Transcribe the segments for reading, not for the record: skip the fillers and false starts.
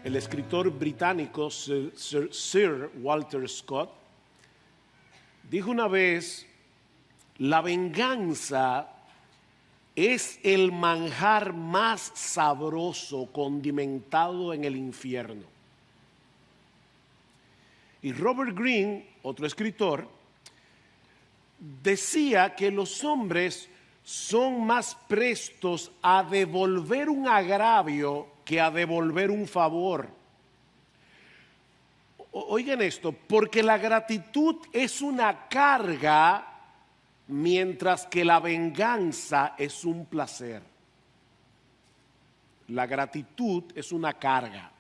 El escritor británico Sir Walter Scott dijo una vez: la venganza es el manjar más sabroso condimentado en el infierno. Y Robert Greene, otro escritor, decía que los hombres son más prestos a devolver un agravio que a devolver un favor. Oigan esto, porque la gratitud es una carga, mientras que la venganza es un placer. La gratitud es una carga,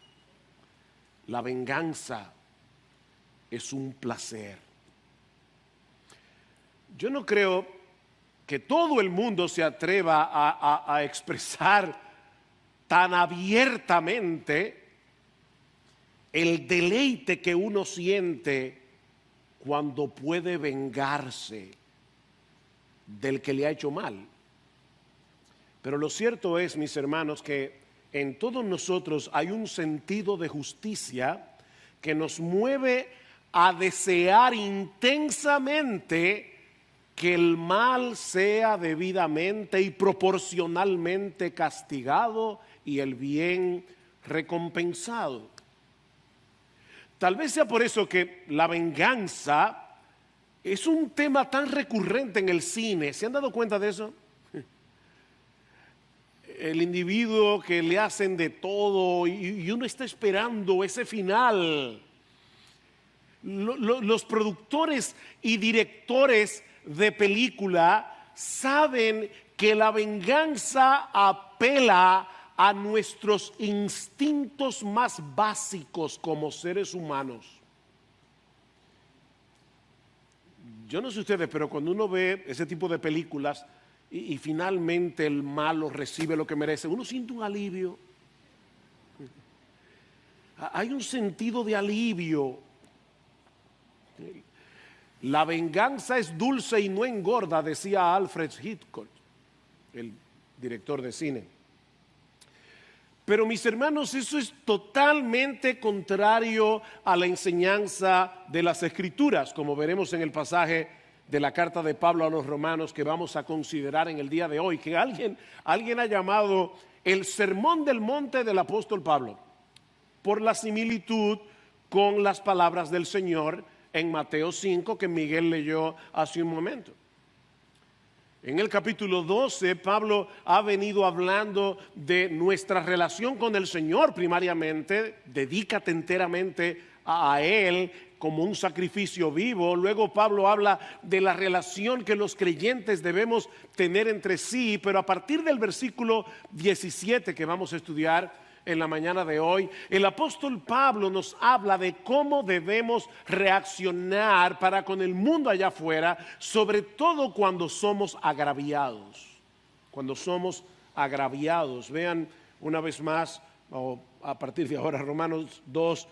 la venganza es un placer. Yo no creo que todo el mundo se atreva a expresar tan abiertamente el deleite que uno siente cuando puede vengarse del que le ha hecho mal. Pero lo cierto es, mis hermanos, que en todos nosotros hay un sentido de justicia que nos mueve a desear intensamente que el mal sea debidamente y proporcionalmente castigado y el bien recompensado. Tal vez sea por eso que la venganza es un tema tan recurrente en el cine. ¿Se han dado cuenta de eso? El individuo que le hacen de todo y uno está esperando ese final. Los productores y directores de película saben que la venganza apela a nuestros instintos más básicos como seres humanos. Yo no sé ustedes, pero cuando uno ve ese tipo de películas y finalmente el malo recibe lo que merece, uno siente un alivio. Hay un sentido de alivio. La venganza es dulce y no engorda, decía Alfred Hitchcock, el director de cine. Pero mis hermanos, eso es totalmente contrario a la enseñanza de las Escrituras, como veremos en el pasaje de la carta de Pablo a los Romanos que vamos a considerar en el día de hoy, que alguien ha llamado el Sermón del Monte del apóstol Pablo, por la similitud con las palabras del Señor en Mateo 5 que Miguel leyó hace un momento. En el capítulo 12, Pablo ha venido hablando de nuestra relación con el Señor primariamente. Dedícate enteramente a Él como un sacrificio vivo. Luego Pablo habla de la relación que los creyentes debemos tener entre sí. Pero a partir del versículo 17 que vamos a estudiar en la mañana de hoy, el apóstol Pablo nos habla de cómo debemos reaccionar para con el mundo allá afuera, sobre todo cuando somos agraviados. Cuando somos agraviados. Vean una vez más, o a partir de ahora, Romanos 2,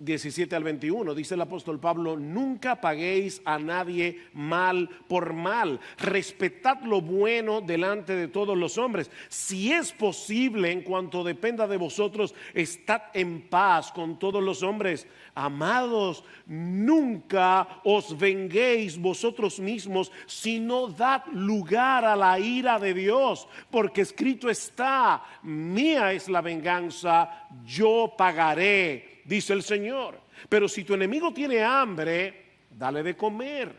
17 al 21, dice el apóstol Pablo: nunca paguéis a nadie mal por mal, respetad lo bueno delante de todos los hombres. Si es posible, en cuanto dependa de vosotros, estad en paz con todos los hombres. Amados, nunca os venguéis vosotros mismos, sino dad lugar a la ira de Dios, porque escrito está: mía es la venganza, yo pagaré, dice el Señor. Pero si tu enemigo tiene hambre, dale de comer.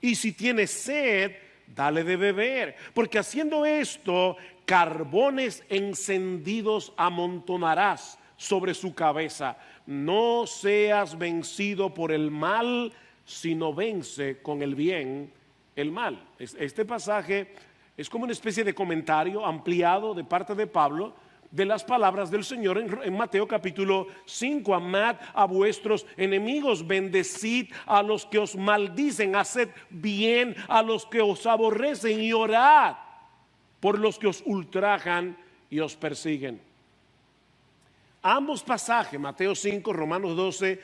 Y si tiene sed, dale de beber. Porque haciendo esto, carbones encendidos amontonarás sobre su cabeza. No seas vencido por el mal, sino vence con el bien el mal. Este pasaje es como una especie de comentario ampliado de parte de Pablo de las palabras del Señor en Mateo capítulo 5. Amad a vuestros enemigos, bendecid a los que os maldicen, haced bien a los que os aborrecen y orad por los que os ultrajan y os persiguen. Ambos pasajes, Mateo 5, Romanos 12,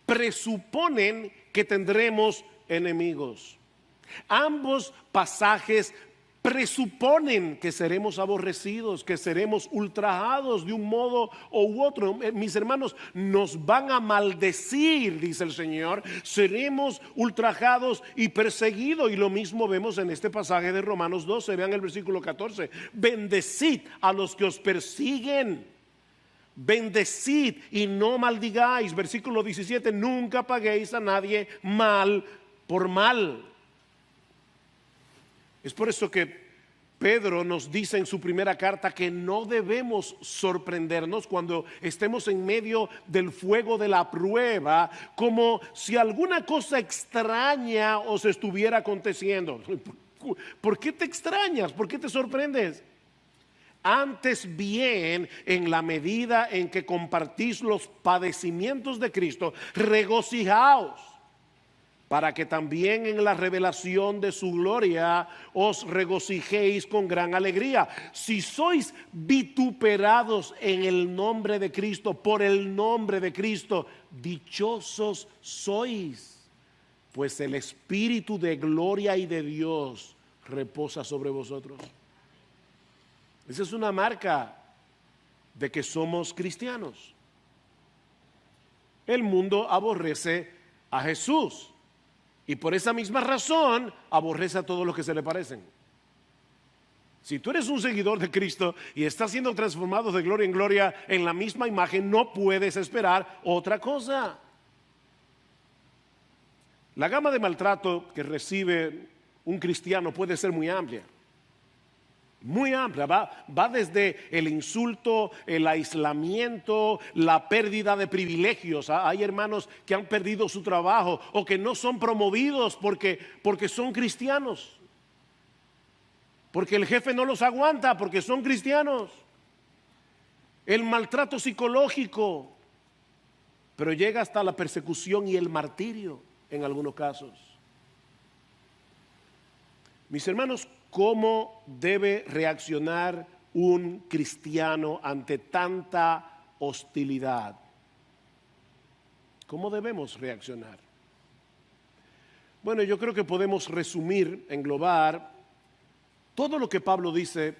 presuponen que tendremos enemigos. Ambos pasajes presuponen que seremos aborrecidos, que seremos ultrajados de un modo u otro. Mis hermanos, nos van a maldecir, dice el Señor, seremos ultrajados y perseguidos. Y lo mismo vemos en este pasaje de Romanos 12, vean el versículo 14. Bendecid a los que os persiguen, bendecid y no maldigáis. Versículo 17, nunca paguéis a nadie mal por mal. Es por eso que Pedro nos dice en su primera carta que no debemos sorprendernos cuando estemos en medio del fuego de la prueba, como si alguna cosa extraña os estuviera aconteciendo. ¿Por qué te extrañas? ¿Por qué te sorprendes? Antes bien, en la medida en que compartís los padecimientos de Cristo, regocijaos, para que también en la revelación de su gloria os regocijéis con gran alegría. Si sois vituperados en el nombre de Cristo, por el nombre de Cristo, dichosos sois, pues el Espíritu de gloria y de Dios reposa sobre vosotros. Esa es una marca de que somos cristianos. El mundo aborrece a Jesús. Y por esa misma razón aborrece a todos los que se le parecen. Si tú eres un seguidor de Cristo y estás siendo transformado de gloria en gloria en la misma imagen, no puedes esperar otra cosa. La gama de maltrato que recibe un cristiano puede ser muy amplia. Muy amplia, va desde el insulto, el aislamiento, la pérdida de privilegios. Hay hermanos que han perdido su trabajo o que no son promovidos porque son cristianos, porque el jefe no los aguanta porque son cristianos. El maltrato psicológico, pero llega hasta la persecución y el martirio en algunos casos. Mis hermanos, ¿cómo debe reaccionar un cristiano ante tanta hostilidad? ¿Cómo debemos reaccionar? Bueno, yo creo que podemos resumir, englobar todo lo que Pablo dice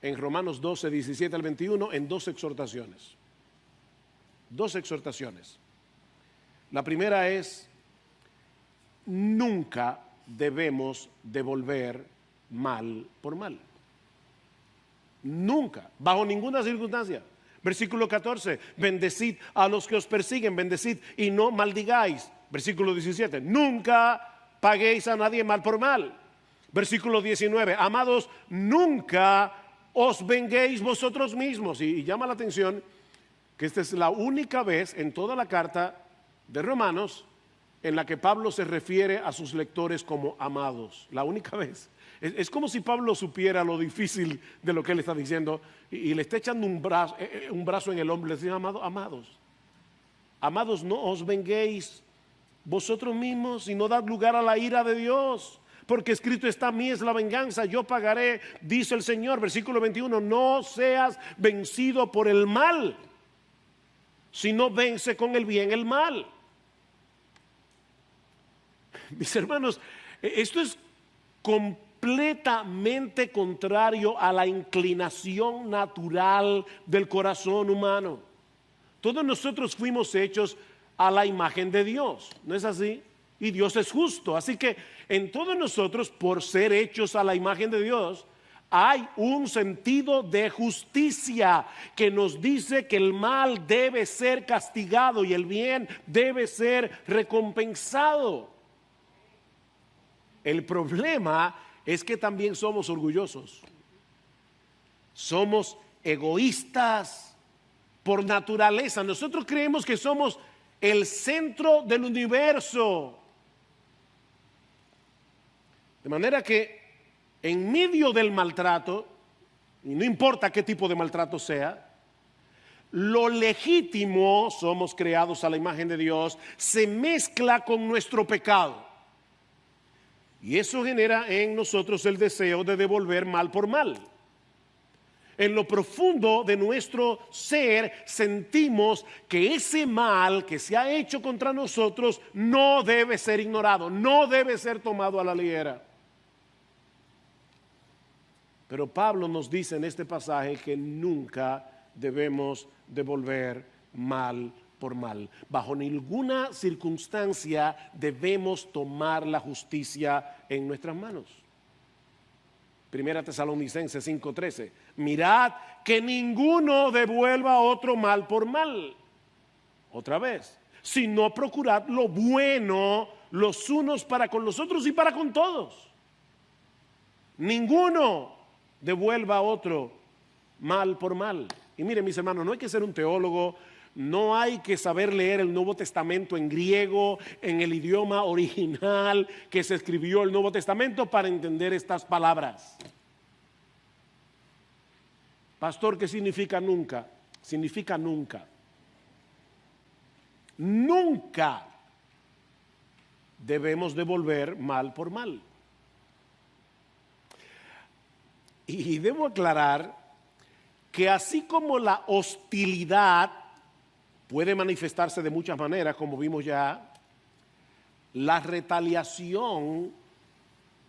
en Romanos 12, 17 al 21 en dos exhortaciones. Dos exhortaciones. La primera es: nunca debemos devolver mal por mal. Nunca, bajo ninguna circunstancia. Versículo 14, bendecid a los que os persiguen, bendecid y no maldigáis. Versículo 17, nunca paguéis a nadie mal por mal. Versículo 19, amados, nunca os venguéis vosotros mismos. Y llama la atención que esta es la única vez en toda la carta de Romanos en la que Pablo se refiere a sus lectores como amados. La única vez. Es como si Pablo supiera lo difícil de lo que él está diciendo y le está echando un brazo en el hombro. Le dice: amados, no os venguéis vosotros mismos y no dad lugar a la ira de Dios, porque escrito está: mí es la venganza, yo pagaré, dice el Señor. Versículo 21, no seas vencido por el mal, sino vence con el bien el mal. Mis hermanos, esto es completamente contrario a la inclinación natural del corazón humano. Todos nosotros fuimos hechos a la imagen de Dios, ¿no es así? Y Dios es justo, así que en todos nosotros, por ser hechos a la imagen de Dios, hay un sentido de justicia que nos dice que el mal debe ser castigado y el bien debe ser recompensado. El problema es que también somos orgullosos, somos egoístas por naturaleza. Nosotros creemos que somos el centro del universo. De manera que en medio del maltrato, y no importa qué tipo de maltrato sea, lo legítimo, somos creados a la imagen de Dios, se mezcla con nuestro pecado. Y eso genera en nosotros el deseo de devolver mal por mal. En lo profundo de nuestro ser sentimos que ese mal que se ha hecho contra nosotros no debe ser ignorado, no debe ser tomado a la ligera. Pero Pablo nos dice en este pasaje que nunca debemos devolver mal por mal. Bajo ninguna circunstancia debemos tomar la justicia en nuestras manos. Primera Tesalonicenses 5:13. Mirad que ninguno devuelva a otro mal por mal. Otra vez, sino procurad lo bueno los unos para con los otros y para con todos. Ninguno devuelva a otro mal por mal. Y miren, mis hermanos, no hay que ser un teólogo, no hay que saber leer el Nuevo Testamento en griego, en el idioma original que se escribió el Nuevo Testamento para entender estas palabras. Pastor, ¿qué significa nunca? Significa nunca. Nunca debemos devolver mal por mal. Y debo aclarar que así como la hostilidad puede manifestarse de muchas maneras, como vimos ya, la retaliación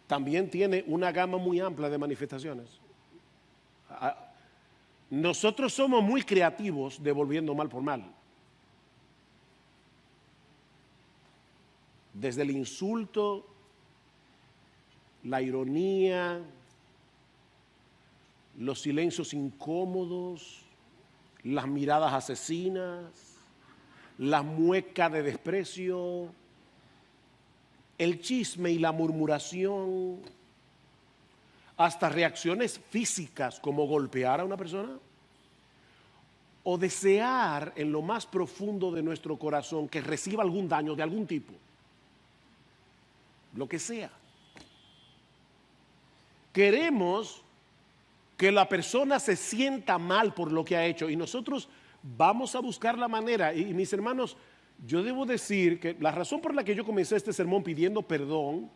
también tiene una gama muy amplia de manifestaciones. Nosotros somos muy creativos devolviendo mal por mal. Desde el insulto, la ironía, los silencios incómodos, las miradas asesinas, la mueca de desprecio, el chisme y la murmuración, hasta reacciones físicas como golpear a una persona o desear en lo más profundo de nuestro corazón que reciba algún daño de algún tipo, lo que sea. Queremos que la persona se sienta mal por lo que ha hecho y nosotros vamos a buscar la manera. Y mis hermanos, yo debo decir que la razón por la que yo comencé este sermón pidiendo perdón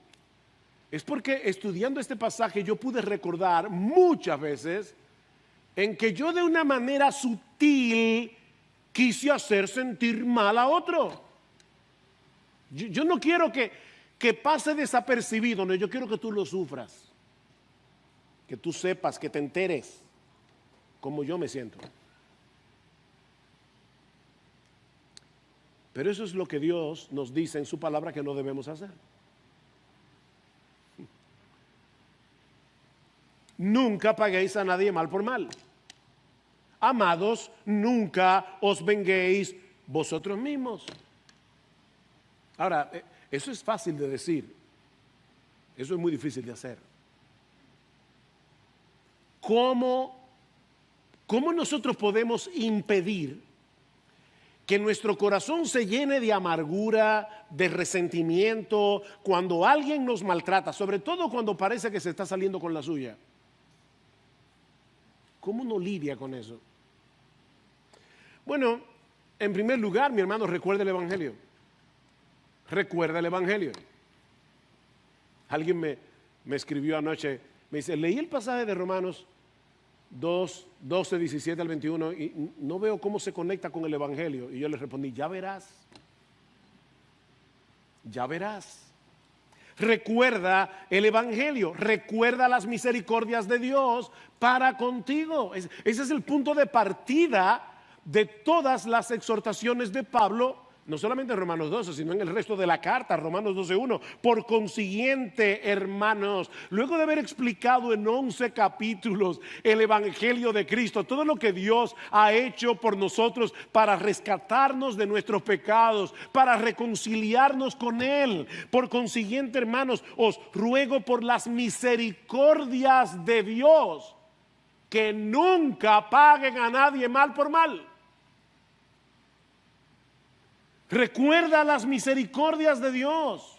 es porque estudiando este pasaje yo pude recordar muchas veces en que yo de una manera sutil quise hacer sentir mal a otro. Yo no quiero que pase desapercibido, no, yo quiero que tú lo sufras. Que tú sepas, que te enteres cómo yo me siento. Pero eso es lo que Dios nos dice en su palabra que no debemos hacer. Nunca paguéis a nadie mal por mal. Amados, nunca os venguéis vosotros mismos. Ahora, eso es fácil de decir. Eso es muy difícil de hacer. ¿Cómo nosotros podemos impedir que nuestro corazón se llene de amargura, de resentimiento, cuando alguien nos maltrata, sobre todo cuando parece que se está saliendo con la suya? ¿Cómo uno lidia con eso? Bueno, en primer lugar, mi hermano, recuerda el Evangelio. Recuerda el Evangelio. Alguien me escribió anoche, me dice, leí el pasaje de Romanos 2, 12, 17 al 21 y no veo cómo se conecta con el Evangelio. Y yo le respondí, ya verás. Ya verás. Recuerda el Evangelio, recuerda las misericordias de Dios para contigo. Ese es el punto de partida de todas las exhortaciones de Pablo, no solamente en Romanos 12, sino en el resto de la carta, Romanos 12:1. Por consiguiente, hermanos, luego de haber explicado en 11 capítulos el Evangelio de Cristo, todo lo que Dios ha hecho por nosotros para rescatarnos de nuestros pecados, para reconciliarnos con Él. Por consiguiente, hermanos, os ruego por las misericordias de Dios que nunca paguen a nadie mal por mal. Recuerda las misericordias de Dios.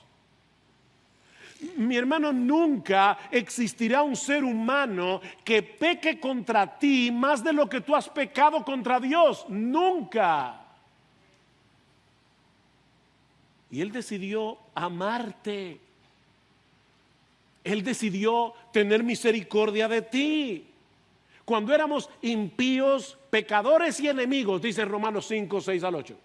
Mi hermano, nunca existirá un ser humano que peque contra ti más de lo que tú has pecado contra Dios. Nunca. Y Él decidió amarte. Él decidió tener misericordia de ti. Cuando éramos impíos, pecadores y enemigos, dice Romanos 5, 6 al 8.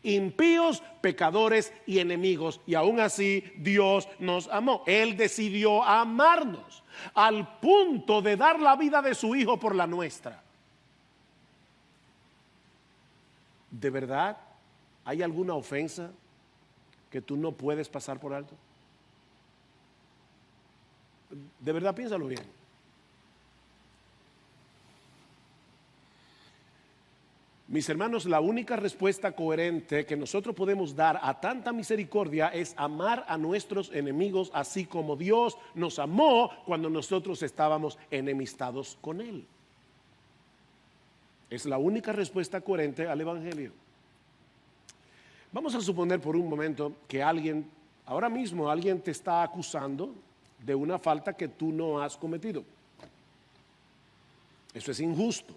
impíos, pecadores y enemigos. Y aún así Dios nos amó. Él decidió amarnos al punto de dar la vida de su Hijo por la nuestra. ¿De verdad hay alguna ofensa que tú no puedes pasar por alto? De verdad, piénsalo bien. Mis hermanos, la única respuesta coherente que nosotros podemos dar a tanta misericordia es amar a nuestros enemigos así como Dios nos amó cuando nosotros estábamos enemistados con Él. Es la única respuesta coherente al Evangelio. Vamos a suponer por un momento que ahora mismo alguien te está acusando de una falta que tú no has cometido. Eso es injusto.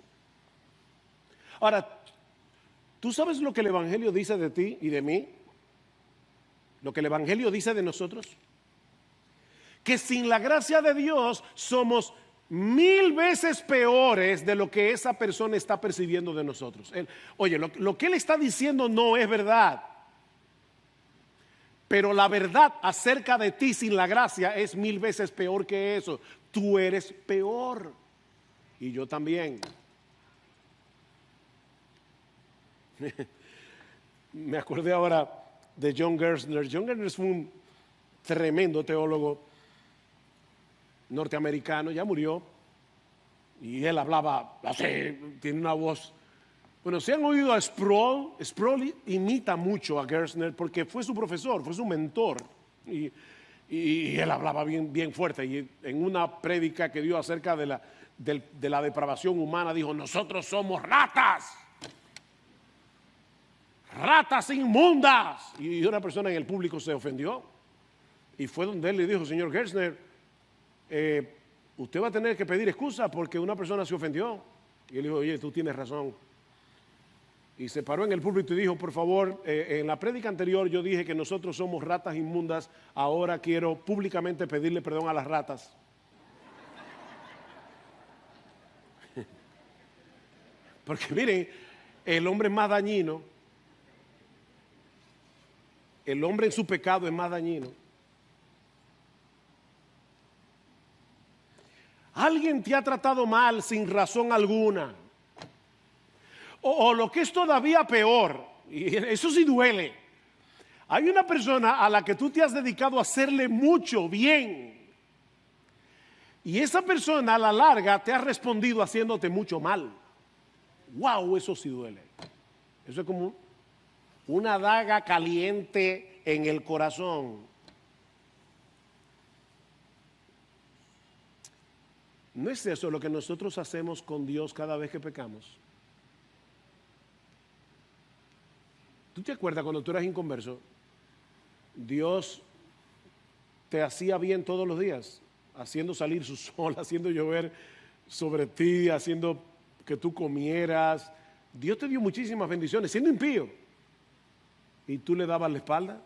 Ahora, ¿tú sabes lo que el Evangelio dice de ti y de mí? Lo que el Evangelio dice de nosotros. Que sin la gracia de Dios somos 1000 veces peores de lo que esa persona está percibiendo de nosotros. Oye, lo que él está diciendo no es verdad. Pero la verdad acerca de ti sin la gracia es 1000 veces peor que eso. Tú eres peor. Y yo también. Me acordé ahora de John Gerstner. John Gerstner fue un tremendo teólogo norteamericano, ya murió, y él hablaba así, tiene una voz. Bueno, si han oído a Sproul, Sproul imita mucho a Gerstner porque fue su profesor, fue su mentor, y él hablaba bien fuerte, y en una prédica que dio acerca de la depravación humana dijo: nosotros somos ratas inmundas. Y una persona en el público se ofendió y fue donde él le dijo: señor Gerstner, usted va a tener que pedir excusa porque una persona se ofendió. Y él dijo: oye, tú tienes razón. Y se paró en el púlpito y dijo: por favor, en la prédica anterior yo dije que nosotros somos ratas inmundas, ahora quiero públicamente pedirle perdón a las ratas. Porque miren, el hombre es más dañino. El hombre en su pecado es más dañino. Alguien te ha tratado mal sin razón alguna. O lo que es todavía peor, y eso sí duele. Hay una persona a la que tú te has dedicado a hacerle mucho bien. Y esa persona a la larga te ha respondido haciéndote mucho mal. Wow, eso sí duele. Eso es como una daga caliente en el corazón. ¿No es eso lo que nosotros hacemos con Dios cada vez que pecamos? ¿Tú te acuerdas cuando tú eras inconverso? Dios te hacía bien todos los días, haciendo salir su sol, haciendo llover sobre ti, haciendo que tú comieras. Dios te dio muchísimas bendiciones, siendo impío. Y tú le dabas la espalda.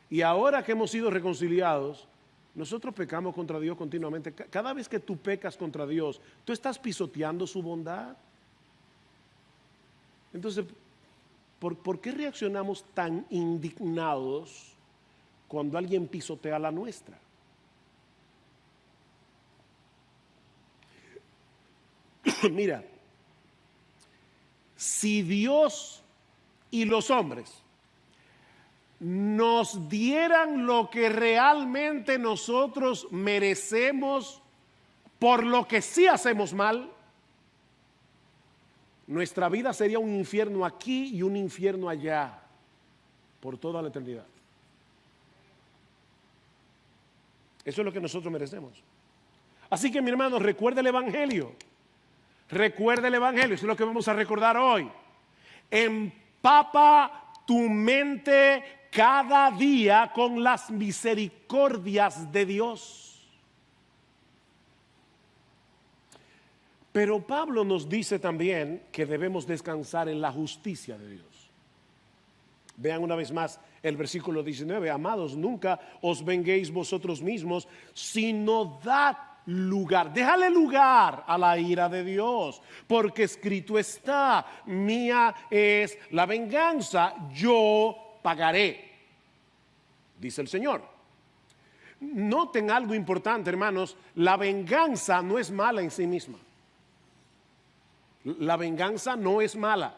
Y ahora que hemos sido reconciliados, nosotros pecamos contra Dios continuamente. Cada vez que tú pecas contra Dios, tú estás pisoteando su bondad. Entonces, ¿por qué reaccionamos tan indignados cuando alguien pisotea la nuestra? Mira, si Dios y los hombres nos dieran lo que realmente nosotros merecemos por lo que sí hacemos mal, nuestra vida sería un infierno aquí y un infierno allá por toda la eternidad. Eso es lo que nosotros merecemos. Así que, mi hermano, recuerda el Evangelio. Recuerda el Evangelio, eso es lo que vamos a recordar hoy. Empapa tu mente cada día con las misericordias de Dios. Pero Pablo nos dice también que debemos descansar en la justicia de Dios. Vean una vez más el versículo 19. Amados, nunca os venguéis vosotros mismos, sino dad lugar. Déjale lugar a la ira de Dios, porque escrito está: mía es la venganza, yo pagaré, dice el Señor. Noten algo importante, hermanos: la venganza no es mala en sí misma. La venganza no es mala,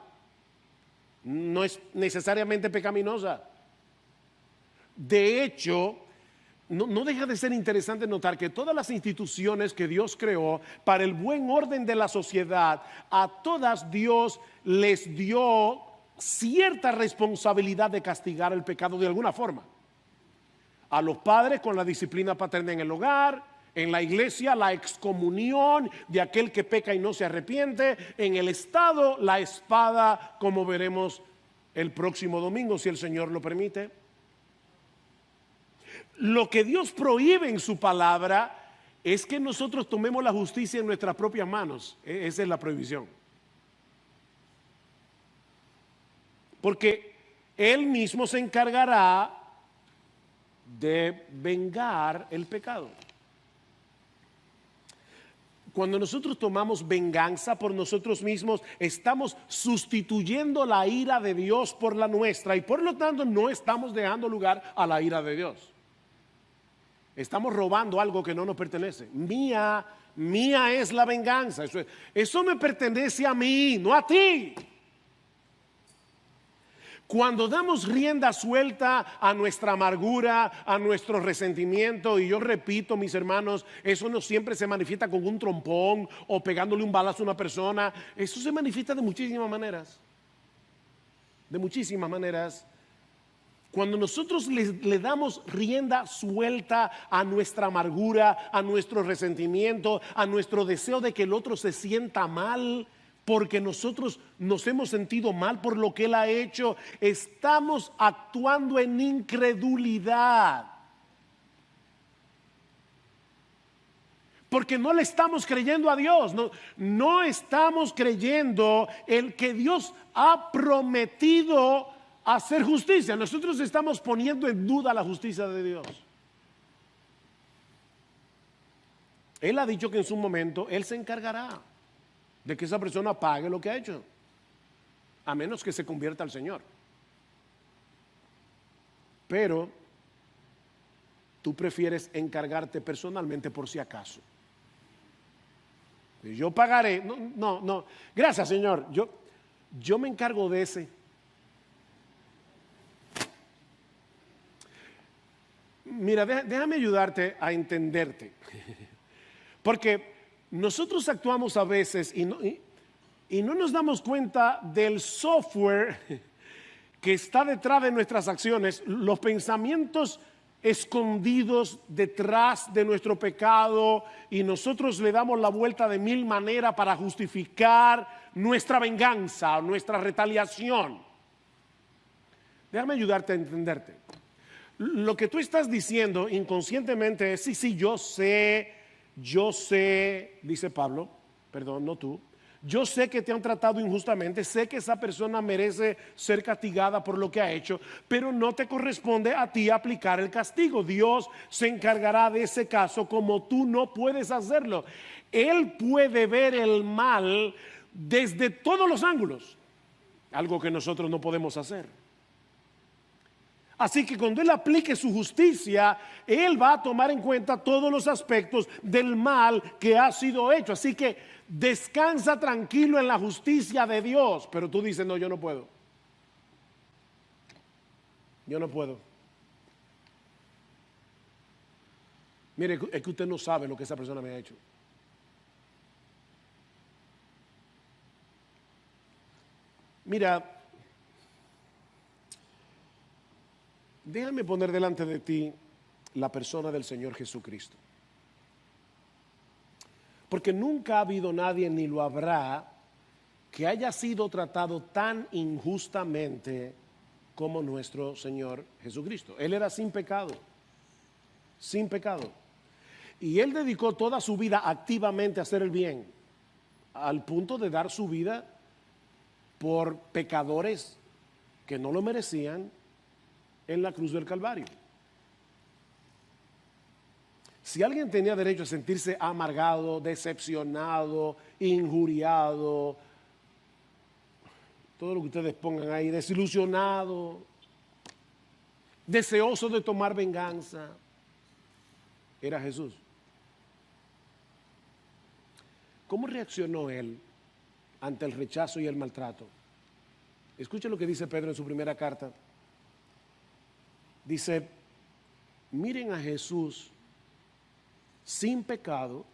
no es necesariamente pecaminosa. De hecho, no deja de ser interesante notar que todas las instituciones que Dios creó para el buen orden de la sociedad, a todas Dios les dio cierta responsabilidad de castigar el pecado de alguna forma. A los padres con la disciplina paterna en el hogar, en la iglesia la excomunión de aquel que peca y no se arrepiente, en el Estado la espada, como veremos el próximo domingo si el Señor lo permite. Lo que Dios prohíbe en su palabra es que nosotros tomemos la justicia en nuestras propias manos. Esa es la prohibición. Porque Él mismo se encargará de vengar el pecado. Cuando nosotros tomamos venganza por nosotros mismos, estamos sustituyendo la ira de Dios por la nuestra, y por lo tanto no estamos dejando lugar a la ira de Dios. Estamos robando algo que no nos pertenece. Mía es la venganza. Eso me pertenece a mí, no a ti. Cuando damos rienda suelta a nuestra amargura, a nuestro resentimiento, y yo repito, mis hermanos, eso no siempre se manifiesta con un trompón o pegándole un balazo a una persona. Eso se manifiesta de muchísimas maneras. De muchísimas maneras. Cuando nosotros le damos rienda suelta a nuestra amargura, a nuestro resentimiento, a nuestro deseo de que el otro se sienta mal, porque nosotros nos hemos sentido mal por lo que Él ha hecho, estamos actuando en incredulidad. Porque no le estamos creyendo a Dios, no estamos creyendo el que Dios ha prometido hacer justicia. Nosotros estamos poniendo en duda la justicia de Dios. Él ha dicho que en su momento Él se encargará de que esa persona pague lo que ha hecho, a menos que se convierta al Señor. Pero tú prefieres encargarte personalmente por si acaso. Yo pagaré. No. Gracias, Señor. Yo me encargo de ese. Mira, déjame ayudarte a entenderte. Porque nosotros actuamos a veces y no nos damos cuenta del software que está detrás de nuestras acciones, los pensamientos escondidos detrás de nuestro pecado, y nosotros le damos la vuelta de mil maneras para justificar nuestra venganza, nuestra retaliación. Déjame ayudarte a entenderte. Lo que tú estás diciendo inconscientemente es: sí, yo sé, dice Pablo, perdón, no tú. Yo sé que te han tratado injustamente, sé que esa persona merece ser castigada por lo que ha hecho, pero no te corresponde a ti aplicar el castigo. Dios se encargará de ese caso, como tú no puedes hacerlo. Él puede ver el mal desde todos los ángulos, algo que nosotros no podemos hacer. Así que cuando Él aplique su justicia, Él va a tomar en cuenta todos los aspectos del mal que ha sido hecho. Así que descansa tranquilo en la justicia de Dios. Pero tú dices: no, yo no puedo. Yo no puedo. Mire, es que usted no sabe lo que esa persona me ha hecho. Mira, déjame poner delante de ti la persona del Señor Jesucristo. Porque nunca ha habido nadie, ni lo habrá, que haya sido tratado tan injustamente como nuestro Señor Jesucristo. Él era sin pecado, sin pecado. Y Él dedicó toda su vida activamente a hacer el bien, al punto de dar su vida por pecadores que no lo merecían, en la cruz del Calvario. Si alguien tenía derecho a sentirse amargado, decepcionado, injuriado, todo lo que ustedes pongan ahí, desilusionado, deseoso de tomar venganza, era Jesús. ¿Cómo reaccionó él ante el rechazo y el maltrato? Escuchen lo que dice Pedro en su primera carta. Dice, miren a Jesús sin pecado,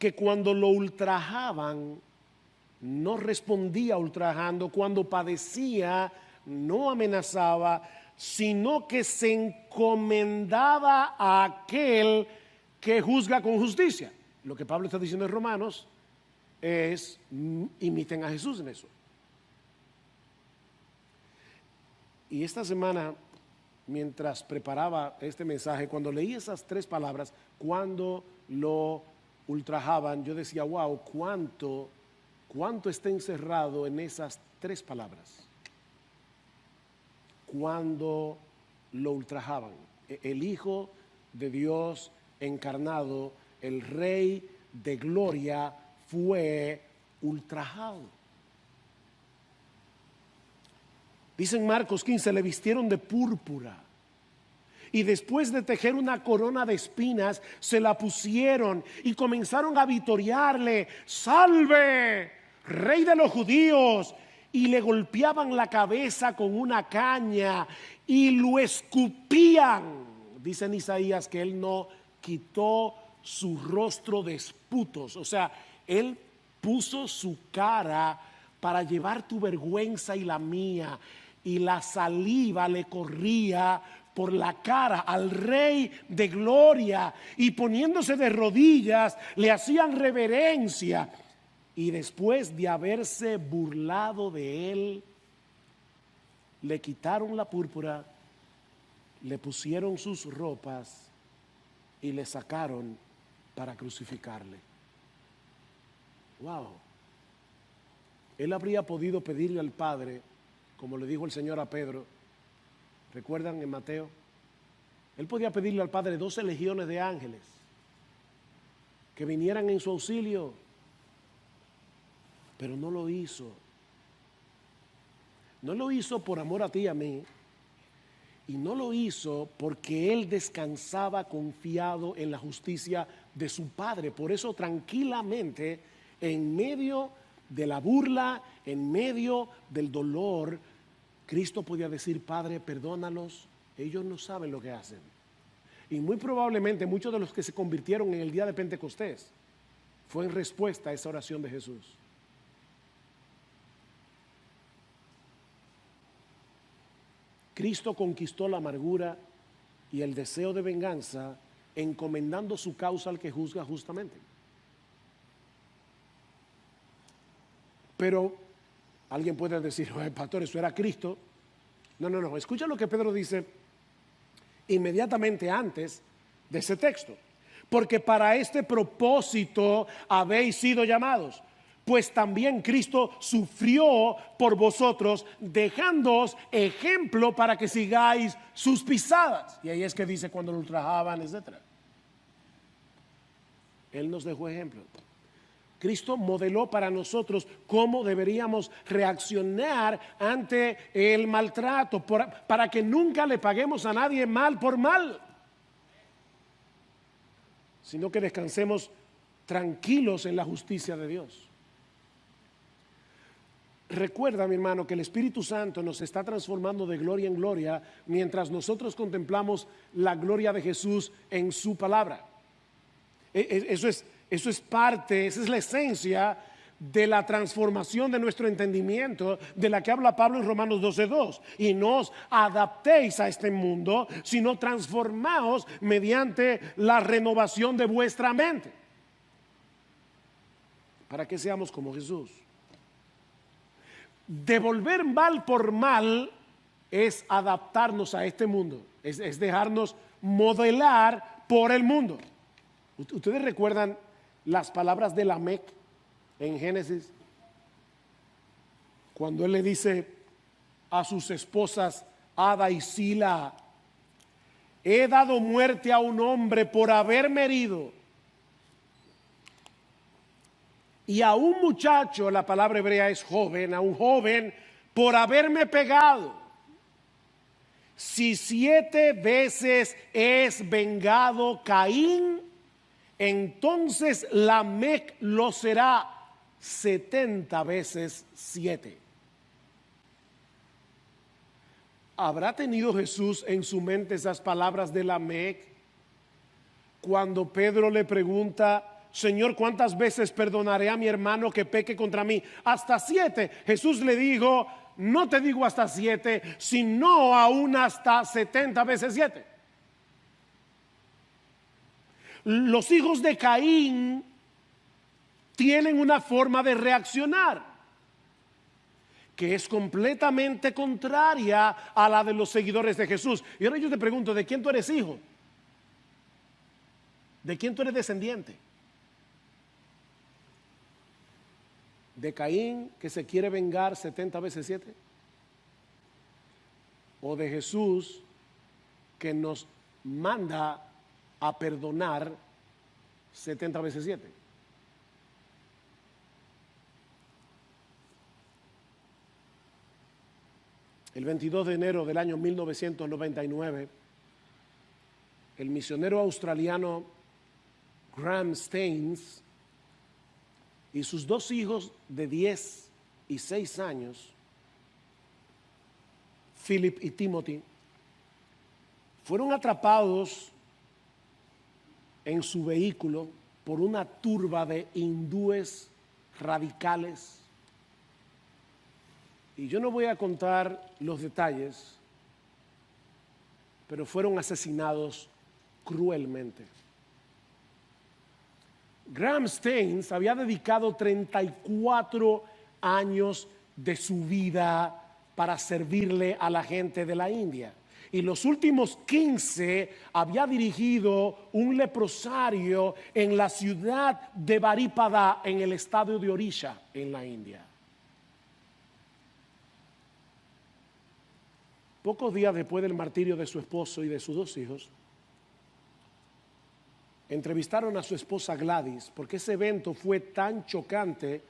que cuando lo ultrajaban, no respondía ultrajando, cuando padecía, no amenazaba, sino que se encomendaba a aquel que juzga con justicia. Lo que Pablo está diciendo en Romanos es, imiten a Jesús en eso. Y esta semana, mientras preparaba este mensaje, cuando leí esas tres palabras, cuando lo ultrajaban, yo decía, wow, cuánto está encerrado en esas tres palabras. Cuando lo ultrajaban. El Hijo de Dios encarnado, el Rey de Gloria, fue ultrajado. Dice en Marcos 15, le vistieron de púrpura y después de tejer una corona de espinas, se la pusieron y comenzaron a vitorearle, salve, Rey de los judíos, y le golpeaban la cabeza con una caña y lo escupían. Dice en Isaías que él no quitó su rostro de esputos, o sea, él puso su cara para llevar tu vergüenza y la mía, y la saliva le corría por la cara al Rey de Gloria, y poniéndose de rodillas le hacían reverencia, y después de haberse burlado de él, le quitaron la púrpura, le pusieron sus ropas y le sacaron para crucificarle. Wow. Él habría podido pedirle al Padre, como le dijo el Señor a Pedro, ¿recuerdan en Mateo? Él podía pedirle al Padre 12 legiones de ángeles que vinieran en su auxilio, pero no lo hizo. No lo hizo por amor a ti y a mí, y no lo hizo porque él descansaba confiado en la justicia de su Padre. Por eso tranquilamente, en medio de la burla, en medio del dolor, Cristo podía decir, Padre, perdónalos, ellos no saben lo que hacen. Y muy probablemente muchos de los que se convirtieron en el día de Pentecostés fue en respuesta a esa oración de Jesús. Cristo conquistó la amargura y el deseo de venganza, encomendando su causa al que juzga justamente. Pero alguien puede decir, oye, pastor, eso era Cristo. No, escucha lo que Pedro dice inmediatamente antes de ese texto. Porque para este propósito habéis sido llamados, pues también Cristo sufrió por vosotros, dejándoos ejemplo para que sigáis sus pisadas. Y ahí es que dice cuando lo ultrajaban, etc. Él nos dejó ejemplo. Cristo modeló para nosotros cómo deberíamos reaccionar ante el maltrato, para que nunca le paguemos a nadie mal por mal, sino que descansemos tranquilos en la justicia de Dios. Recuerda, mi hermano, que el Espíritu Santo nos está transformando de gloria en gloria mientras nosotros contemplamos la gloria de Jesús en su palabra. Eso es parte, esa es la esencia de la transformación de nuestro entendimiento, de la que habla Pablo en Romanos 12:2. Y no os adaptéis a este mundo, sino transformaos mediante la renovación de vuestra mente, para que seamos como Jesús. Devolver mal por mal es adaptarnos a este mundo, es dejarnos modelar por el mundo. ¿Ustedes recuerdan las palabras de Lamec en Génesis? Cuando él le dice a sus esposas Ada y Sila, he dado muerte a un hombre por haberme herido, y a un muchacho, la palabra hebrea es joven, a un joven por haberme pegado. Si 7 veces es vengado Caín, entonces Lamec lo será 70 veces 7. ¿Habrá tenido Jesús en su mente esas palabras de Lamec cuando Pedro le pregunta: Señor, ¿cuántas veces perdonaré a mi hermano que peque contra mí? Hasta 7. Jesús le dijo: no te digo hasta 7, sino aún hasta 70 veces 7. Los hijos de Caín tienen una forma de reaccionar que es completamente contraria a la de los seguidores de Jesús. Y ahora yo te pregunto: ¿de quién tú eres hijo? ¿De quién tú eres descendiente? ¿De Caín, que se quiere vengar 70 veces 7? ¿O de Jesús, que nos manda a perdonar 70 veces 7? El 22 de enero del año 1999, el misionero australiano Graham Staines y sus 2 hijos de 10 y 6 años, Philip y Timothy, fueron atrapados en su vehículo por una turba de hindúes radicales. Y yo no voy a contar los detalles, pero fueron asesinados cruelmente. Graham Staines había dedicado 34 años de su vida para servirle a la gente de la India. Y los últimos 15 había dirigido un leprosario en la ciudad de Baripada, en el estado de Orissa, en la India. Pocos días después del martirio de su esposo y de sus 2 hijos, entrevistaron a su esposa Gladys, porque ese evento fue tan chocante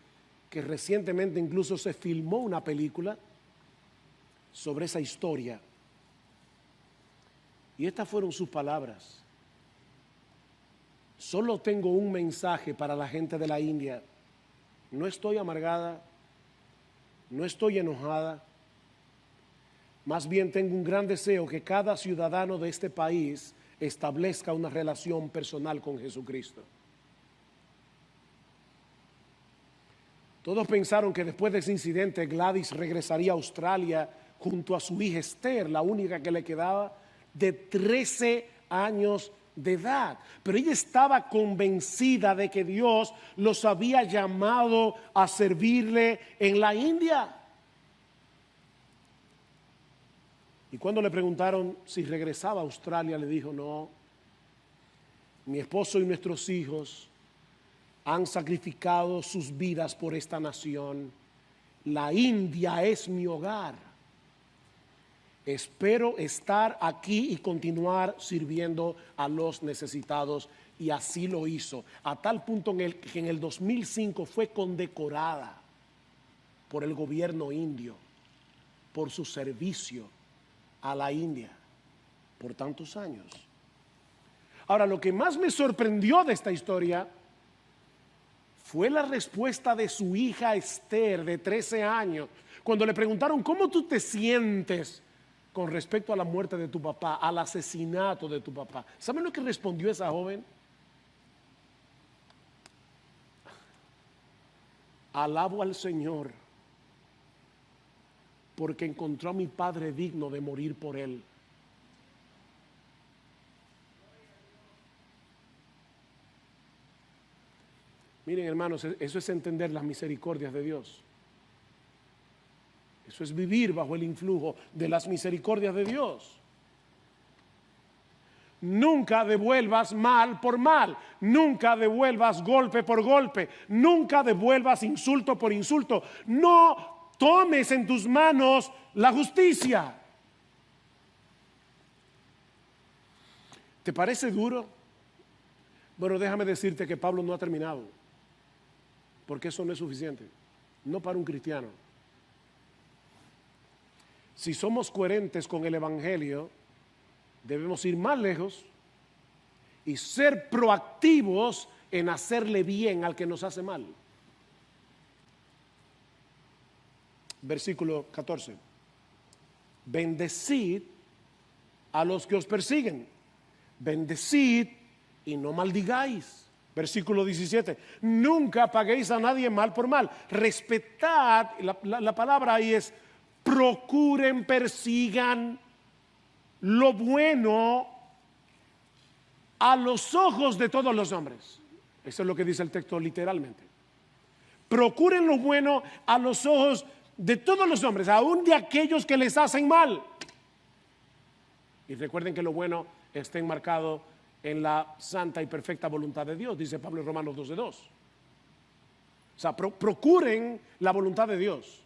que recientemente incluso se filmó una película sobre esa historia. Y estas fueron sus palabras: solo tengo un mensaje para la gente de la India. No estoy amargada, no estoy enojada. Más bien tengo un gran deseo que cada ciudadano de este país establezca una relación personal con Jesucristo. Todos pensaron que después de ese incidente Gladys regresaría a Australia junto a su hija Esther, la única que le quedaba, de 13 años de edad. Pero ella estaba convencida de que Dios los había llamado a servirle en la India. Y cuando le preguntaron si regresaba a Australia, le dijo: no, mi esposo y nuestros hijos han sacrificado sus vidas por esta nación. La India es mi hogar. Espero estar aquí y continuar sirviendo a los necesitados. Y así lo hizo, a tal punto que en el 2005 fue condecorada por el gobierno indio por su servicio a la India por tantos años. Ahora, lo que más me sorprendió de esta historia fue la respuesta de su hija Esther, de 13 años, cuando le preguntaron: ¿cómo tú te sientes con respecto a la muerte de tu papá, al asesinato de tu papá? ¿Saben lo que respondió esa joven? Alabo al Señor porque encontró a mi padre digno de morir por él. Miren, hermanos, eso es entender las misericordias de Dios. Eso es vivir bajo el influjo de las misericordias de Dios. Nunca devuelvas mal por mal, nunca devuelvas golpe por golpe, nunca devuelvas insulto por insulto. No tomes en tus manos la justicia. ¿Te parece duro? Bueno, déjame decirte que Pablo no ha terminado, porque eso no es suficiente, no para un cristiano. Si somos coherentes con el Evangelio, debemos ir más lejos y ser proactivos en hacerle bien al que nos hace mal. Versículo 14. Bendecid a los que os persiguen. Bendecid y no maldigáis. Versículo 17. Nunca paguéis a nadie mal por mal. Respetad, la palabra ahí es procuren, persigan lo bueno a los ojos de todos los hombres. Eso es lo que dice el texto literalmente. Procuren lo bueno a los ojos de todos los hombres, aún de aquellos que les hacen mal. Y recuerden que lo bueno está enmarcado en la santa y perfecta voluntad de Dios, dice Pablo en Romanos 12:2. O sea, procuren la voluntad de Dios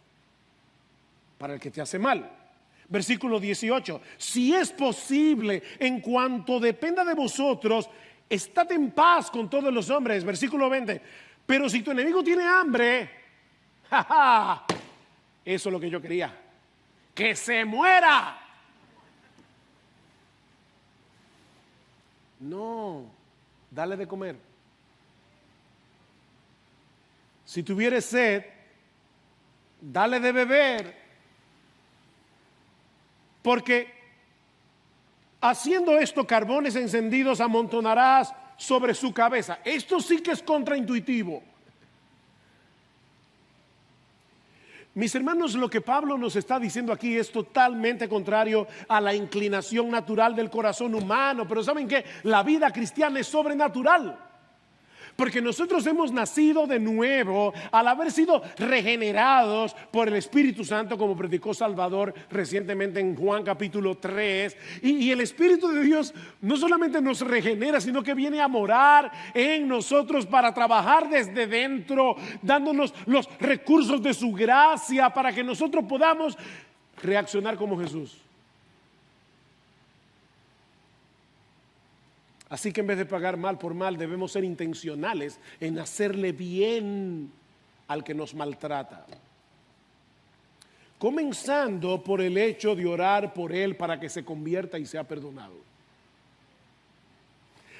para el que te hace mal. Versículo 18. Si es posible, en cuanto dependa de vosotros, estad en paz con todos los hombres. Versículo 20. Pero si tu enemigo tiene hambre, ¡ja! Eso es lo que yo quería. ¡Que se muera! No, dale de comer. Si tuvieres sed, dale de beber. Porque haciendo esto, carbones encendidos amontonarás sobre su cabeza. Esto sí que es contraintuitivo. Mis hermanos, lo que Pablo nos está diciendo aquí es totalmente contrario a la inclinación natural del corazón humano. Pero ¿saben qué? La vida cristiana es sobrenatural. Porque nosotros hemos nacido de nuevo al haber sido regenerados por el Espíritu Santo, como predicó Salvador recientemente en Juan capítulo 3. Y el Espíritu de Dios no solamente nos regenera, sino que viene a morar en nosotros para trabajar desde dentro, dándonos los recursos de su gracia para que nosotros podamos reaccionar como Jesús. Así que en vez de pagar mal por mal, debemos ser intencionales en hacerle bien al que nos maltrata. Comenzando por el hecho de orar por él para que se convierta y sea perdonado.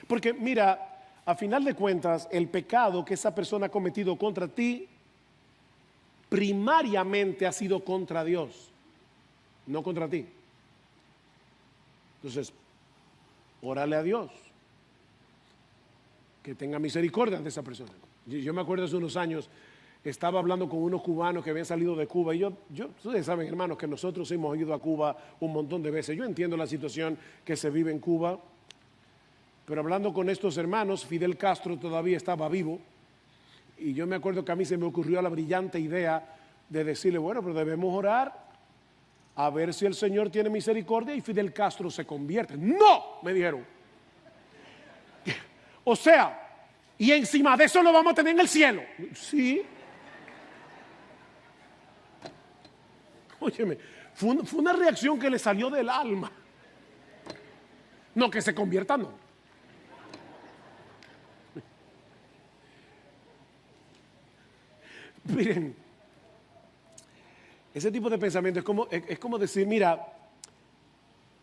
Porque mira, a final de cuentas, el pecado que esa persona ha cometido contra ti, primariamente ha sido contra Dios, no contra ti. Entonces, órale a Dios que tenga misericordia de esa persona. Yo me acuerdo hace unos años, estaba hablando con unos cubanos que habían salido de Cuba y ustedes saben, hermanos, que nosotros hemos ido a Cuba un montón de veces. Yo entiendo la situación que se vive en Cuba, pero hablando con estos hermanos, Fidel Castro todavía estaba vivo y yo me acuerdo que a mí se me ocurrió la brillante idea de decirle, bueno, pero debemos orar a ver si el Señor tiene misericordia y Fidel Castro se convierte. ¡No!, me dijeron. O sea, y encima de eso lo vamos a tener en el cielo. Sí. Óyeme, fue una reacción que le salió del alma. No, que se convierta, no. Miren, ese tipo de pensamiento es como decir, mira,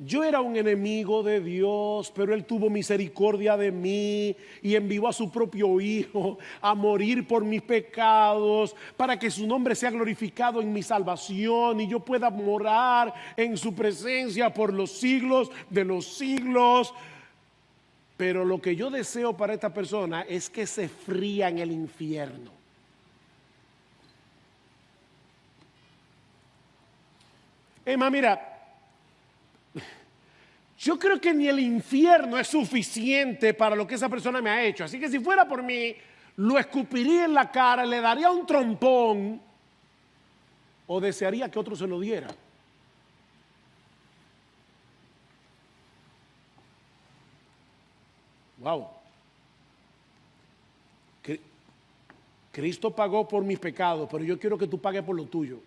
yo era un enemigo de Dios, pero Él tuvo misericordia de mí y envió a su propio Hijo a morir por mis pecados para que su nombre sea glorificado en mi salvación y yo pueda morar en su presencia por los siglos de los siglos. Pero lo que yo deseo para esta persona es que se fría en el infierno. Emma, mira, yo creo que ni el infierno es suficiente para lo que esa persona me ha hecho. Así que si fuera por mí, lo escupiría en la cara, le daría un trompón o desearía que otro se lo diera. Wow. Cristo pagó por mis pecados, pero yo quiero que tú pagues por lo tuyo.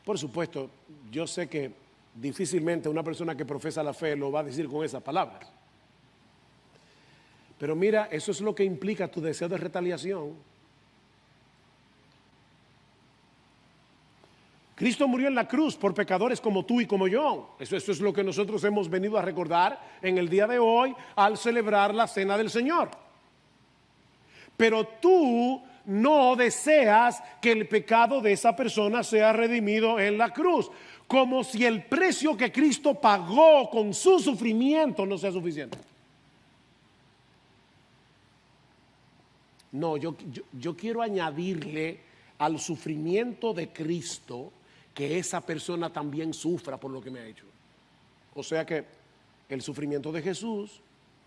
Por supuesto, yo sé que difícilmente una persona que profesa la fe lo va a decir con esas palabras. Pero mira, eso es lo que implica tu deseo de retaliación. Cristo murió en la cruz por pecadores como tú y como yo. Eso es lo que nosotros hemos venido a recordar en el día de hoy al celebrar la cena del Señor. Pero tú no deseas que el pecado de esa persona sea redimido en la cruz, como si el precio que Cristo pagó con su sufrimiento no sea suficiente. No, yo quiero añadirle al sufrimiento de Cristo que esa persona también sufra por lo que me ha hecho. O sea que el sufrimiento de Jesús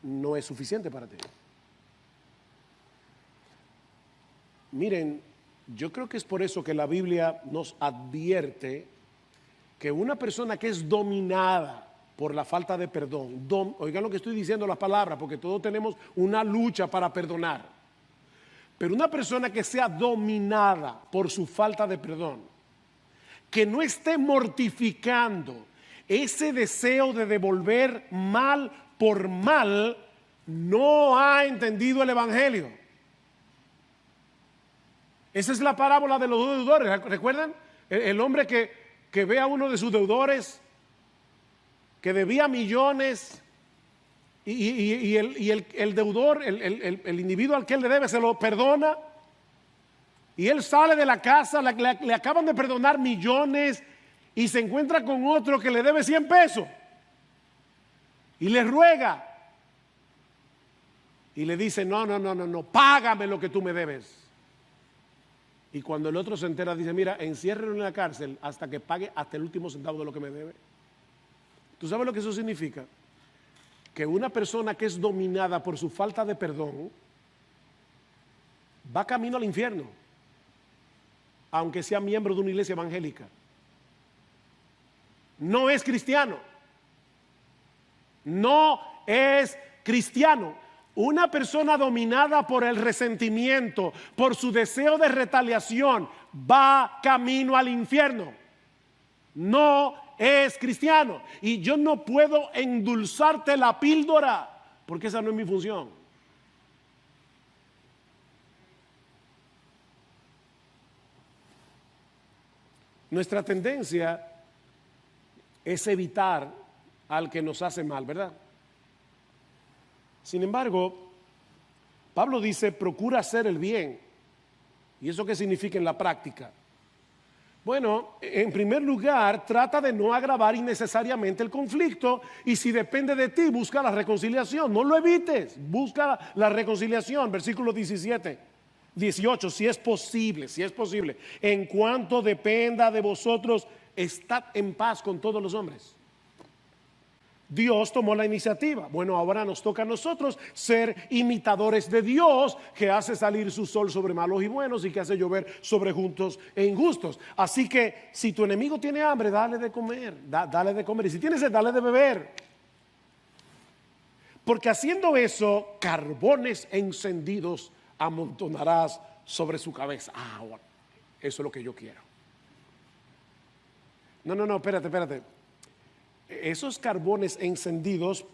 no es suficiente para ti. Miren, yo creo que es por eso que la Biblia nos advierte que una persona que es dominada por la falta de perdón, oigan lo que estoy diciendo las palabras, porque todos tenemos una lucha para perdonar, pero una persona que sea dominada por su falta de perdón, que no esté mortificando ese deseo de devolver mal por mal, no ha entendido el Evangelio. Esa es la parábola de los dos deudores. ¿Recuerdan? El hombre que ve a uno de sus deudores que debía millones y el deudor, el individuo al que él le debe, se lo perdona. Y él sale de la casa, le acaban de perdonar millones y se encuentra con otro que le debe 100 pesos. Y le ruega. Y le dice, no, págame lo que tú me debes. Y cuando el otro se entera, dice, mira, enciérrelo en la cárcel hasta que pague hasta el último centavo de lo que me debe. ¿Tú sabes lo que eso significa? Que una persona que es dominada por su falta de perdón va camino al infierno, aunque sea miembro de una iglesia evangélica. No es cristiano. No es cristiano. Una persona dominada por el resentimiento, por su deseo de retaliación, va camino al infierno. No es cristiano. Y yo no puedo endulzarte la píldora, porque esa no es mi función. Nuestra tendencia es evitar al que nos hace mal, ¿verdad? Sin embargo, Pablo dice, procura hacer el bien. ¿Y eso qué significa en la práctica? Bueno, en primer lugar, trata de no agravar innecesariamente el conflicto y si depende de ti, busca la reconciliación. No lo evites, busca la reconciliación. Versículo 18, si es posible. En cuanto dependa de vosotros, estad en paz con todos los hombres. Dios tomó la iniciativa. Bueno, ahora nos toca a nosotros ser imitadores de Dios, que hace salir su sol sobre malos y buenos y que hace llover sobre justos e injustos. Así que si tu enemigo tiene hambre, dale de comer, dale de comer. Y si tienes sed, dale de beber. Porque haciendo eso, carbones encendidos amontonarás sobre su cabeza. Bueno, eso es lo que yo quiero. No, espérate. Esos carbones encendidos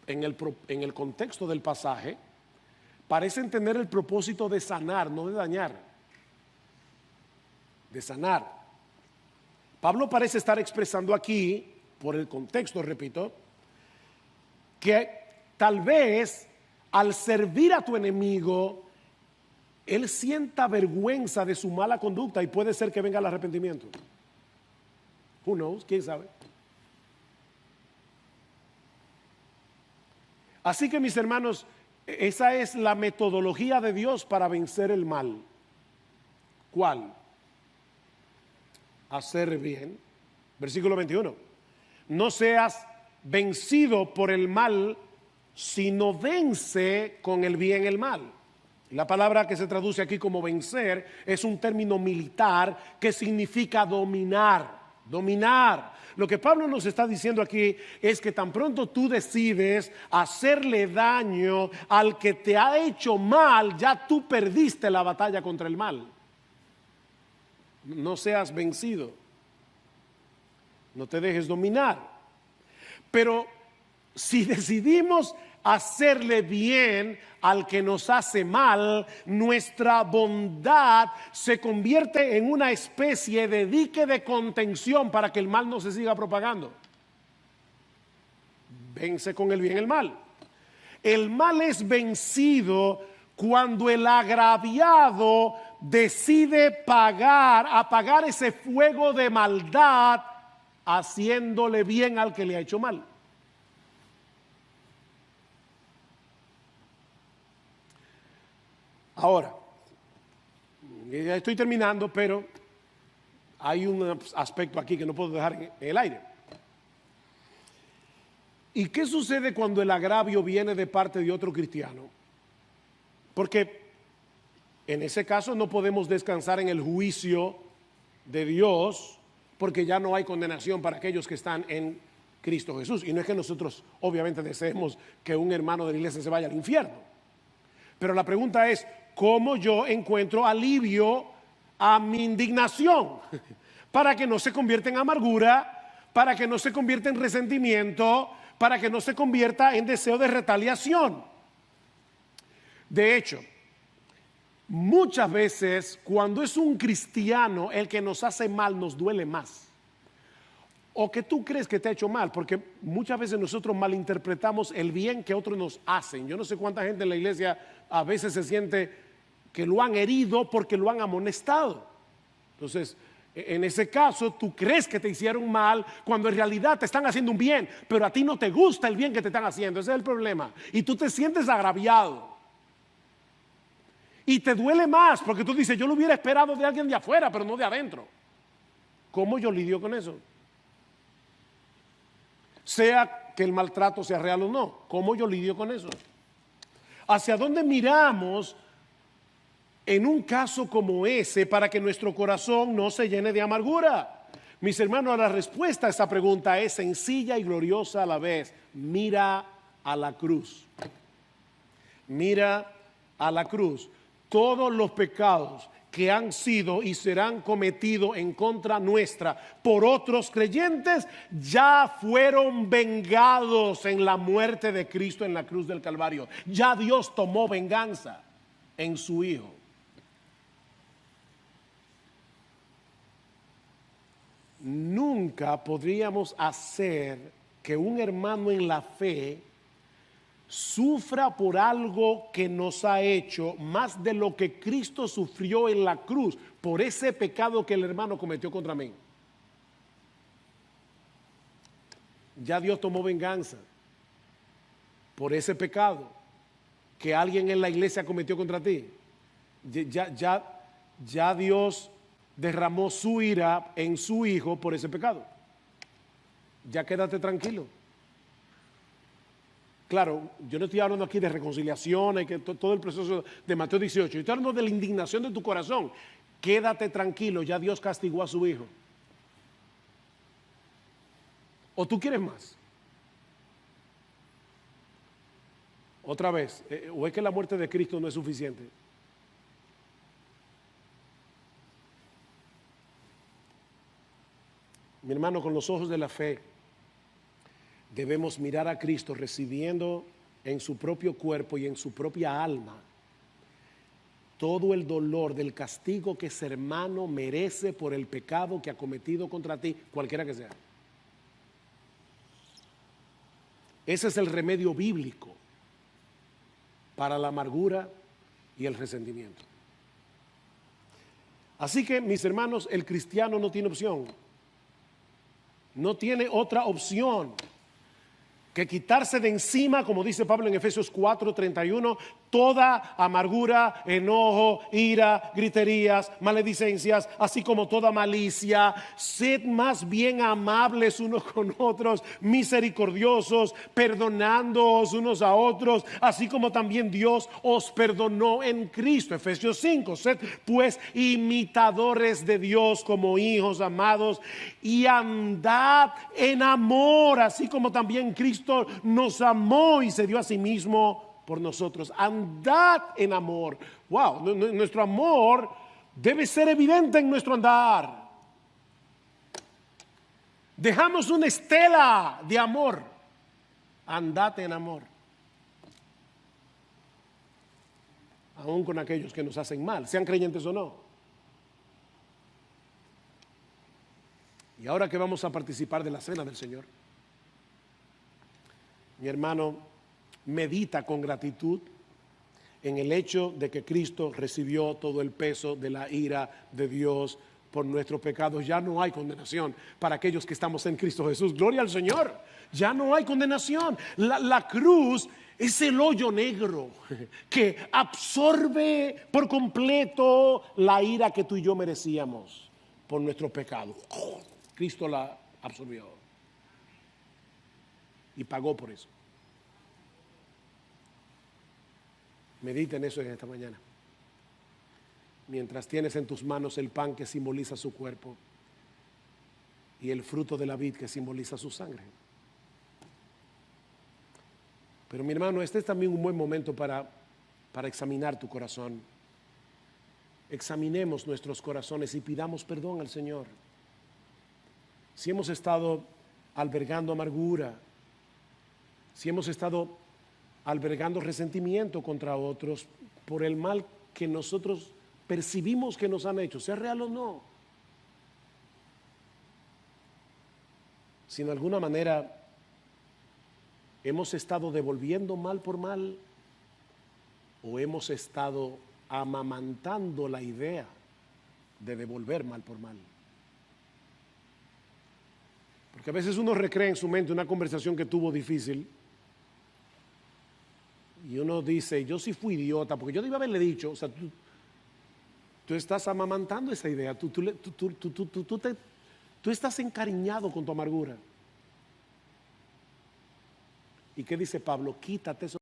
en el contexto del pasaje parecen tener el propósito de sanar, no de dañar. De sanar. Pablo parece estar expresando aquí, por el contexto, repito, que tal vez al servir a tu enemigo, él sienta vergüenza de su mala conducta y puede ser que venga el arrepentimiento. Who knows? ¿Quién sabe? Así que mis hermanos, esa es la metodología de Dios para vencer el mal. ¿Cuál? Hacer bien. Versículo 21. No seas vencido por el mal, sino vence con el bien el mal. La palabra que se traduce aquí como vencer es un término militar que significa dominar. Lo que Pablo nos está diciendo aquí es que tan pronto tú decides hacerle daño al que te ha hecho mal, ya tú perdiste la batalla contra el mal. No seas vencido. no te dejes dominar. Pero si decidimos hacerle bien al que nos hace mal, nuestra bondad se convierte en una especie de dique de contención para que el mal no se siga propagando. Vence con el bien el mal. El mal es vencido cuando el agraviado decide apagar ese fuego de maldad, haciéndole bien al que le ha hecho mal. Ahora, ya estoy terminando, pero hay un aspecto aquí que no puedo dejar en el aire. ¿Y qué sucede cuando el agravio viene de parte de otro cristiano? Porque en ese caso no podemos descansar en el juicio de Dios, porque ya no hay condenación para aquellos que están en Cristo Jesús. Y no es que nosotros obviamente deseemos que un hermano de la iglesia se vaya al infierno. Pero la pregunta es, ¿cómo yo encuentro alivio a mi indignación? Para que no se convierta en amargura, para que no se convierta en resentimiento, para que no se convierta en deseo de retaliación. De hecho, muchas veces cuando es un cristiano el que nos hace mal, nos duele más. O que tú crees que te ha hecho mal, porque muchas veces nosotros malinterpretamos el bien que otros nos hacen. Yo no sé cuánta gente en la iglesia a veces se siente que lo han herido porque lo han amonestado. Entonces, en ese caso, tú crees que te hicieron mal cuando en realidad te están haciendo un bien, pero a ti no te gusta el bien que te están haciendo. Ese es el problema. Y tú te sientes agraviado. Y te duele más porque tú dices, yo lo hubiera esperado de alguien de afuera, pero no de adentro. ¿Cómo yo lidio con eso? Sea que el maltrato sea real o no, ¿cómo yo lidio con eso? ¿Hacia dónde miramos en un caso como ese para que nuestro corazón no se llene de amargura? Mis hermanos, la respuesta a esta pregunta es sencilla y gloriosa a la vez. Mira a la cruz. Mira a la cruz. Todos los pecados que han sido y serán cometidos en contra nuestra por otros creyentes ya fueron vengados en la muerte de Cristo en la cruz del Calvario. Ya Dios tomó venganza en su Hijo. Nunca podríamos hacer que un hermano en la fe sufra por algo que nos ha hecho más de lo que Cristo sufrió en la cruz por ese pecado que el hermano cometió contra mí. Ya Dios tomó venganza por ese pecado que alguien en la iglesia cometió contra ti. Ya Dios derramó su ira en su Hijo por ese pecado. Ya quédate tranquilo. Claro, yo no estoy hablando aquí de reconciliación y que todo el proceso de Mateo 18. Yo estoy hablando de la indignación de tu corazón. Quédate tranquilo, ya Dios castigó a su Hijo. ¿O tú quieres más? Otra vez, ¿o es que la muerte de Cristo no es suficiente? Mi hermano, con los ojos de la fe, debemos mirar a Cristo recibiendo en su propio cuerpo y en su propia alma todo el dolor del castigo que ese hermano merece por el pecado que ha cometido contra ti, cualquiera que sea. Ese es el remedio bíblico para la amargura y el resentimiento. Así que, mis hermanos, el cristiano no tiene opción. No tiene otra opción que quitarse de encima, como dice Pablo en Efesios 4:31, toda amargura, enojo, ira, griterías, maledicencias, así como toda malicia. Sed más bien amables unos con otros, misericordiosos, perdonándoos unos a otros, así como también Dios os perdonó en Cristo. Efesios 5, sed pues imitadores de Dios como hijos amados y andad en amor, así como también Cristo nos amó y se dio a sí mismo por nosotros. Andad en amor. Wow, nuestro amor debe ser evidente en nuestro andar. Dejamos una estela de amor. Andate en amor. Aún con aquellos que nos hacen mal, sean creyentes o no. Y ahora que vamos a participar de la cena del Señor, mi hermano, medita con gratitud en el hecho de que Cristo recibió todo el peso de la ira de Dios por nuestros pecados. Ya no hay condenación para aquellos que estamos en Cristo Jesús. Gloria al Señor. Ya no hay condenación. La cruz es el hoyo negro que absorbe por completo la ira que tú y yo merecíamos por nuestros pecados. Cristo la absorbió y pagó por eso. Medita en eso en esta mañana. Mientras tienes en tus manos el pan que simboliza su cuerpo y el fruto de la vid que simboliza su sangre. Pero mi hermano, este es también un buen momento para examinar tu corazón. Examinemos nuestros corazones y pidamos perdón al Señor. Si hemos estado albergando amargura, si hemos estado albergando resentimiento contra otros por el mal que nosotros percibimos que nos han hecho, sea real o no. Si de alguna manera hemos estado devolviendo mal por mal o hemos estado amamantando la idea de devolver mal por mal. Porque a veces uno recrea en su mente una conversación que tuvo difícil y uno dice, yo sí fui idiota, porque yo debí haberle dicho, o sea, tú estás amamantando esa idea, tú estás encariñado con tu amargura. ¿Y qué dice Pablo? Quítate eso.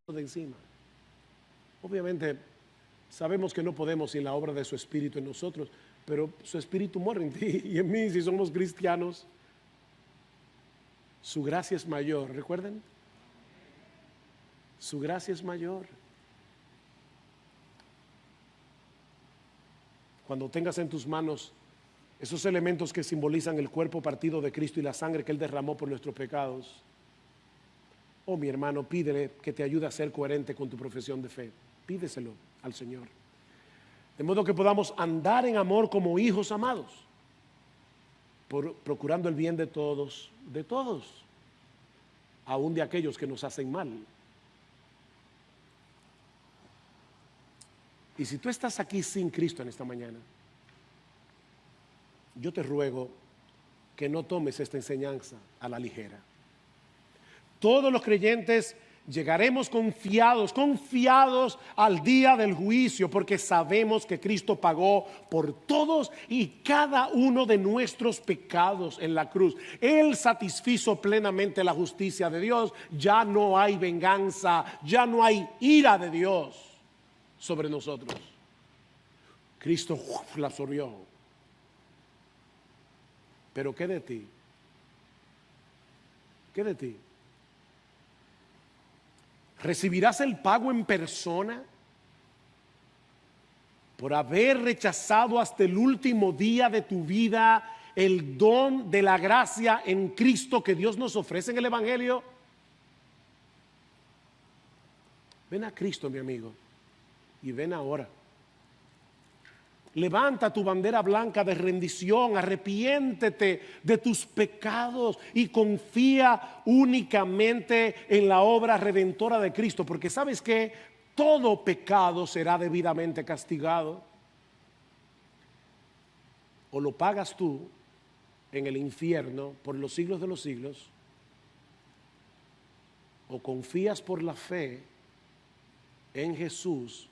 De encima. Obviamente sabemos que no podemos sin la obra de su Espíritu en nosotros, pero su Espíritu mora en ti y en mí si somos cristianos. Su gracia es mayor, ¿recuerden? Su gracia es mayor. Cuando tengas en tus manos esos elementos que simbolizan el cuerpo partido de Cristo y la sangre que Él derramó por nuestros pecados, oh mi hermano, pídele que te ayude a ser coherente con tu profesión de fe. Pídeselo al Señor. De modo que podamos andar en amor como hijos amados, procurando el bien de todos, aún de aquellos que nos hacen mal. Y si tú estás aquí sin Cristo en esta mañana, yo te ruego que no tomes esta enseñanza a la ligera. Todos los creyentes llegaremos confiados al día del juicio, porque sabemos que Cristo pagó por todos y cada uno de nuestros pecados en la cruz. Él satisfizo plenamente la justicia de Dios. Ya no hay venganza, ya no hay ira de Dios sobre nosotros. Cristo la absorbió. Pero ¿qué de ti? ¿Qué de ti? ¿Recibirás el pago en persona por haber rechazado hasta el último día de tu vida el don de la gracia en Cristo que Dios nos ofrece en el Evangelio? Ven a Cristo, mi amigo, y ven ahora. Levanta tu bandera blanca de rendición, arrepiéntete de tus pecados y confía únicamente en la obra redentora de Cristo, porque sabes que todo pecado será debidamente castigado. O lo pagas tú en el infierno por los siglos de los siglos, o confías por la fe en Jesús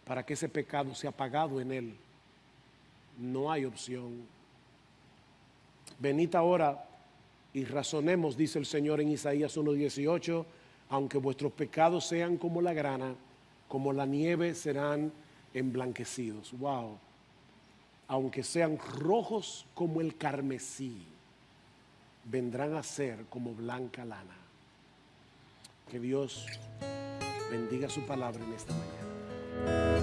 para que ese pecado sea pagado en Él. No hay opción. Venid ahora y razonemos, dice el Señor en Isaías 1:18, aunque vuestros pecados sean como la grana, como la nieve serán emblanquecidos. Wow. Aunque sean rojos como el carmesí, vendrán a ser como blanca lana. Que Dios bendiga su palabra en esta mañana.